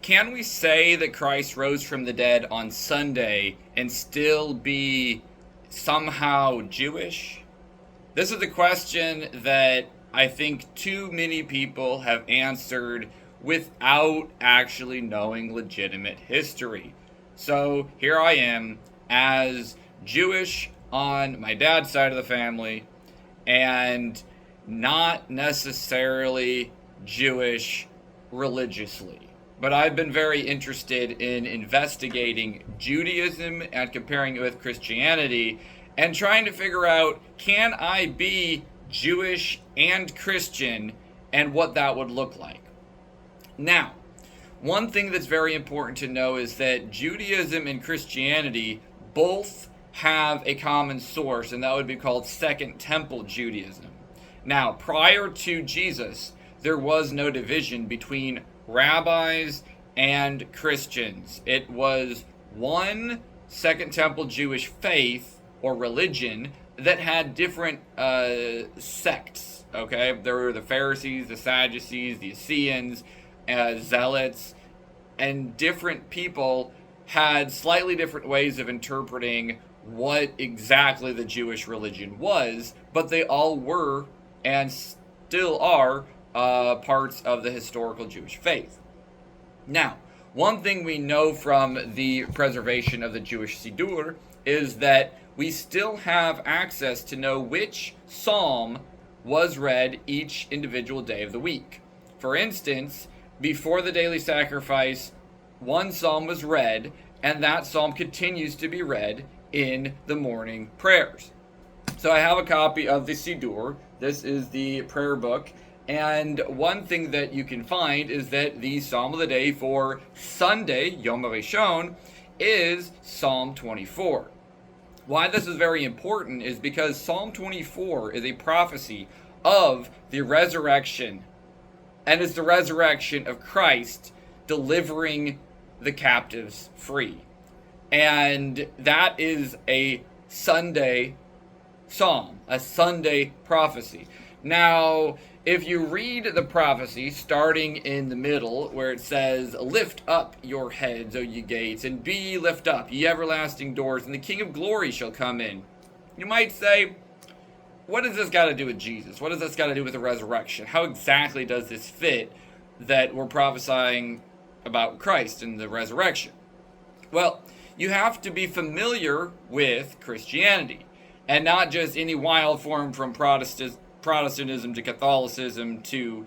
can we say that Christ rose from the dead on Sunday and still be somehow Jewish? This is a question that I think too many people have answered without actually knowing legitimate history. So here I am as Jewish on my dad's side of the family and not necessarily Jewish religiously. But I've been very interested in investigating Judaism and comparing it with Christianity and trying to figure out, can I be Jewish and Christian, and what that would look like. Now, one thing that's very important to know is that Judaism and Christianity both have a common source, and that would be called Second Temple Judaism. Now, prior to Jesus, there was no division between rabbis and Christians. It was one Second Temple Jewish faith or religion that had different sects, okay? There were the Pharisees, the Sadducees, the Essenes, Zealots, and different people had slightly different ways of interpreting what exactly the Jewish religion was, but they all were and still are parts of the historical Jewish faith. Now, one thing we know from the preservation of the Jewish Siddur is that we still have access to know which psalm was read each individual day of the week. For instance, before the daily sacrifice, one psalm was read, and that psalm continues to be read in the morning prayers. So I have a copy of the Siddur. This is the prayer book. And one thing that you can find is that the psalm of the day for Sunday, Yom HaRishon, is Psalm 24. Why this is very important is because Psalm 24 is a prophecy of the resurrection, and it's the resurrection of Christ delivering the captives free. And that is a Sunday psalm, a Sunday prophecy. Now, if you read the prophecy starting in the middle where it says, "Lift up your heads, O ye gates, and be ye lift up, ye everlasting doors, and the King of glory shall come in," you might say, what does this got to do with Jesus? What does this got to do with the resurrection? How exactly does this fit that we're prophesying about Christ and the resurrection? Well, you have to be familiar with Christianity, and not just any wild form from Protestantism to Catholicism to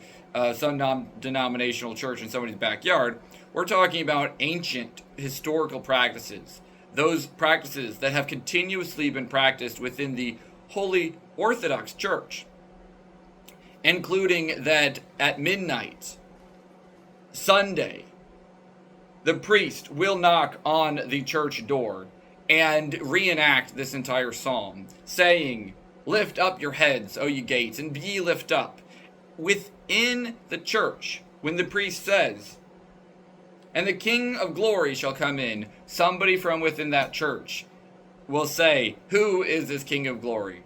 some non-denominational church in somebody's backyard. We're talking about ancient historical practices, those practices that have continuously been practiced within the Holy Orthodox Church, including that at midnight, Sunday, the priest will knock on the church door and reenact this entire psalm, saying, "Lift up your heads, O ye gates, and be ye lift up." Within the church, when the priest says, "And the King of glory shall come in," somebody from within that church will say, "Who is this King of glory?"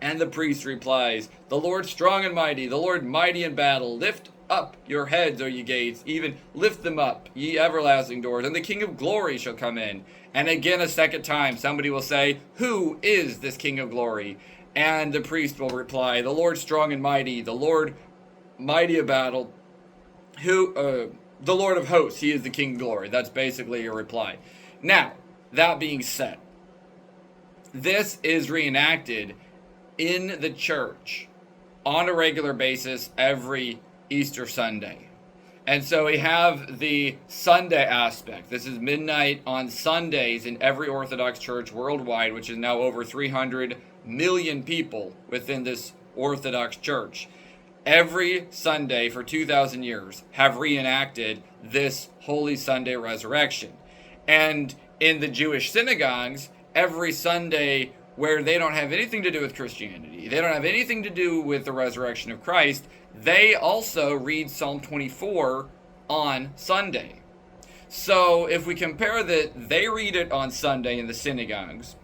And the priest replies, "The Lord strong and mighty, the Lord mighty in battle. Lift up your heads, O ye gates, even lift them up, ye everlasting doors, and the King of glory shall come in." And again a second time, somebody will say, "Who is this King of glory?" And the priest will reply, "The Lord strong and mighty, the Lord mighty in battle, the Lord of hosts, he is the King of glory." That's basically your reply. Now, that being said, this is reenacted in the church on a regular basis every Easter Sunday. And so we have the Sunday aspect. This is midnight on Sundays in every Orthodox church worldwide, which is now over 300 million people within this Orthodox church. Every Sunday for 2,000 years have reenacted this Holy Sunday resurrection. And in the Jewish synagogues, every Sunday where they don't have anything to do with Christianity, they don't have anything to do with the resurrection of Christ, they also read Psalm 24 on Sunday. So if we compare that they read it on Sunday in the synagogues,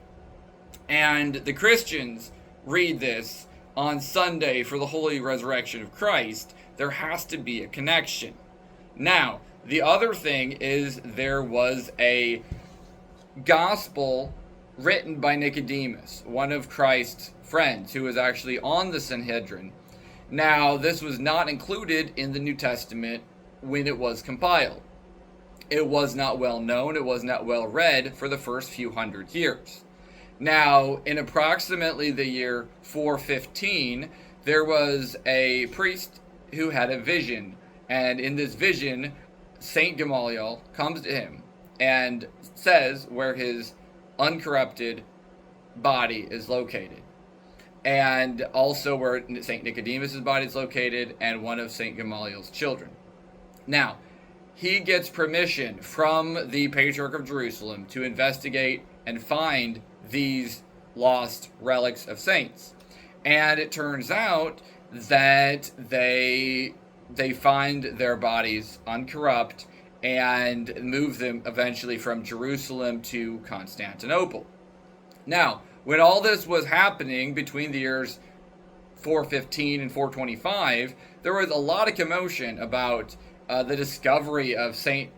and the Christians read this on Sunday for the holy resurrection of Christ, there has to be a connection. Now, The other thing is there was a gospel written by Nicodemus, one of Christ's friends, who was actually on the Sanhedrin. Now, this was not included in the New Testament when it was compiled. It was not well known, it was not well read for the first few hundred years. Now, in approximately the year 415, there was a priest who had a vision, and in this vision, Saint Gamaliel comes to him and says where his uncorrupted body is located, and also where Saint Nicodemus's body is located, and one of Saint Gamaliel's children. Now, he gets permission from the Patriarch of Jerusalem to investigate and find these lost relics of saints. And it turns out that they find their bodies uncorrupt and move them eventually from Jerusalem to Constantinople. Now, when all this was happening between the years 415 and 425, there was a lot of commotion about the discovery of Saint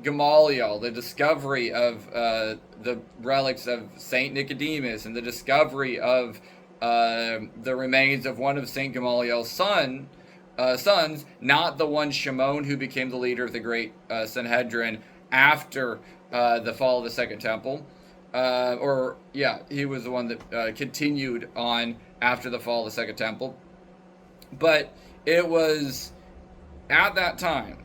Gamaliel, the discovery of the relics of Saint Nicodemus, and the discovery of the remains of one of Saint Gamaliel's sons, not the one Shimon who became the leader of the great Sanhedrin after the fall of the Second Temple. He was the one that continued on after the fall of the Second Temple. But it was at that time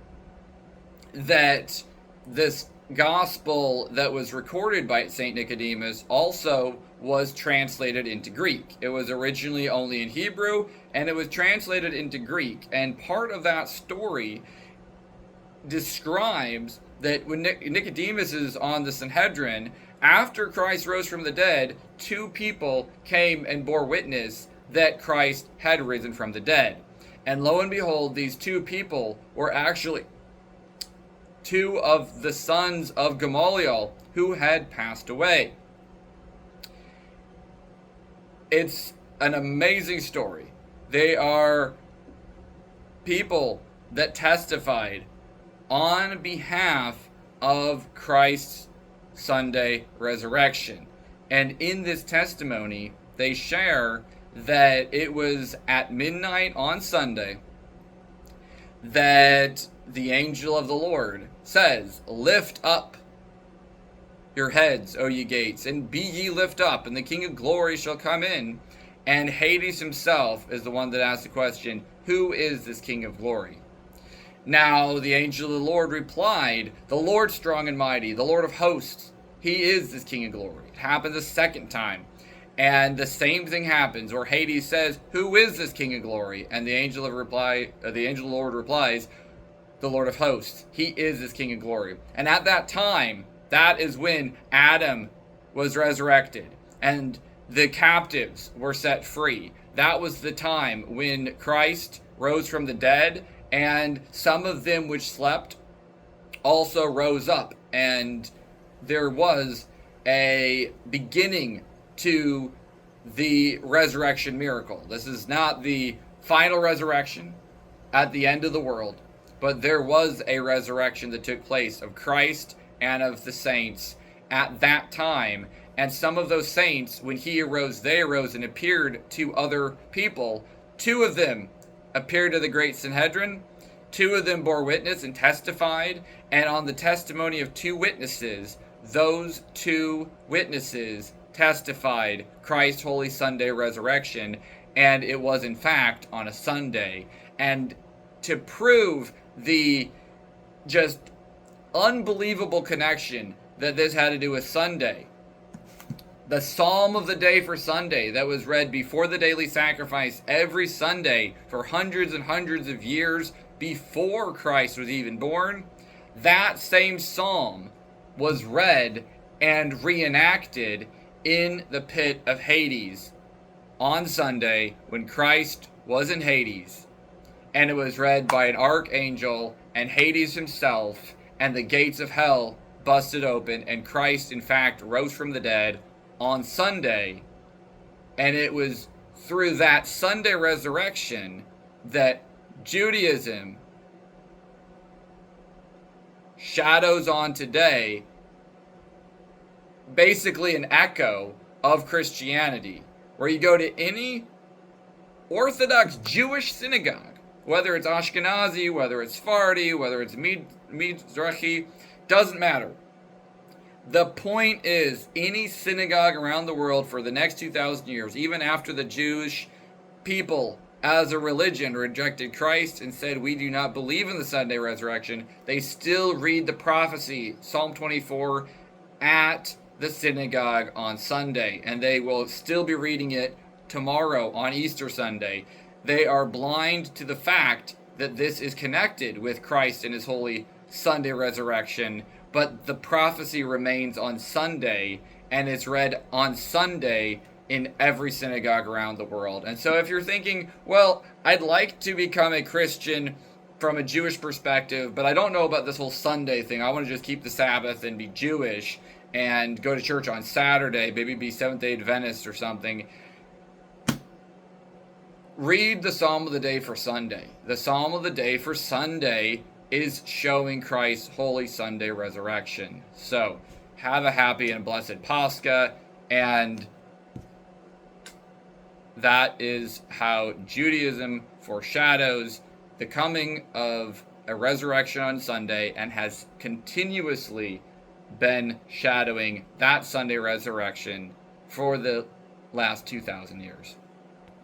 that this gospel that was recorded by Saint Nicodemus also was translated into Greek. It was originally only in Hebrew, and it was translated into Greek. And part of that story describes that when Nicodemus is on the Sanhedrin, after Christ rose from the dead, two people came and bore witness that Christ had risen from the dead. And lo and behold, these two people were actually two of the sons of Gamaliel who had passed away. It's an amazing story. They are people that testified on behalf of Christ's Sunday resurrection. And in this testimony, they share that it was at midnight on Sunday that the angel of the Lord says, "Lift up your heads, O ye gates, and be ye lift up, and the King of glory shall come in." And Hades himself is the one that asks the question, who is this King of glory? Now the angel of the Lord replied, "The Lord strong and mighty, the Lord of hosts, he is this King of glory." It happens a second time. And the same thing happens, where Hades says, "Who is this King of glory?" And the angel of the Lord replies, "The Lord of hosts, he is this King of glory." And at that time, that is when Adam was resurrected and the captives were set free. That was the time when Christ rose from the dead, and some of them which slept also rose up, and there was a beginning to the resurrection miracle. This is not the final resurrection at the end of the world, but there was a resurrection that took place of Christ and of the saints at that time. And some of those saints, when he arose, they arose and appeared to other people. Two of them appeared to the great Sanhedrin. Two of them bore witness and testified. And on the testimony of two witnesses, those two witnesses testified Christ's Holy Sunday resurrection, and it was in fact on a Sunday. And to prove the just unbelievable connection that this had to do with Sunday, the Psalm of the day for Sunday that was read before the daily sacrifice every Sunday for hundreds and hundreds of years before Christ was even born, that same psalm was read and reenacted in the pit of Hades on Sunday when Christ was in Hades. And it was read by an archangel and Hades himself, and the gates of hell busted open, and Christ in fact rose from the dead on Sunday. And it was through that Sunday resurrection that Judaism shadows on today, basically an echo of Christianity, where you go to any Orthodox Jewish synagogue, whether it's Ashkenazi, whether it's Sephardi, whether it's Mizrahi, doesn't matter. The point is, any synagogue around the world for the next 2,000 years, even after the Jewish people as a religion rejected Christ and said, we do not believe in the Sunday resurrection, they still read the prophecy, Psalm 24, at the synagogue on Sunday, and they will still be reading it tomorrow on Easter Sunday. They are blind to the fact that this is connected with Christ and his holy Sunday resurrection, but the prophecy remains on Sunday, and it's read on Sunday in every synagogue around the world. And so if you're thinking, well, I'd like to become a Christian from a Jewish perspective, but I don't know about this whole Sunday thing. I want to just keep the Sabbath and be Jewish and go to church on Saturday, maybe be Seventh-day Adventist or something. Read the Psalm of the Day for Sunday. The Psalm of the Day for Sunday is showing Christ's holy Sunday resurrection. So, have a happy and blessed Pascha, and that is how Judaism foreshadows the coming of a resurrection on Sunday, and has continuously been shadowing that Sunday resurrection for the last 2,000 years.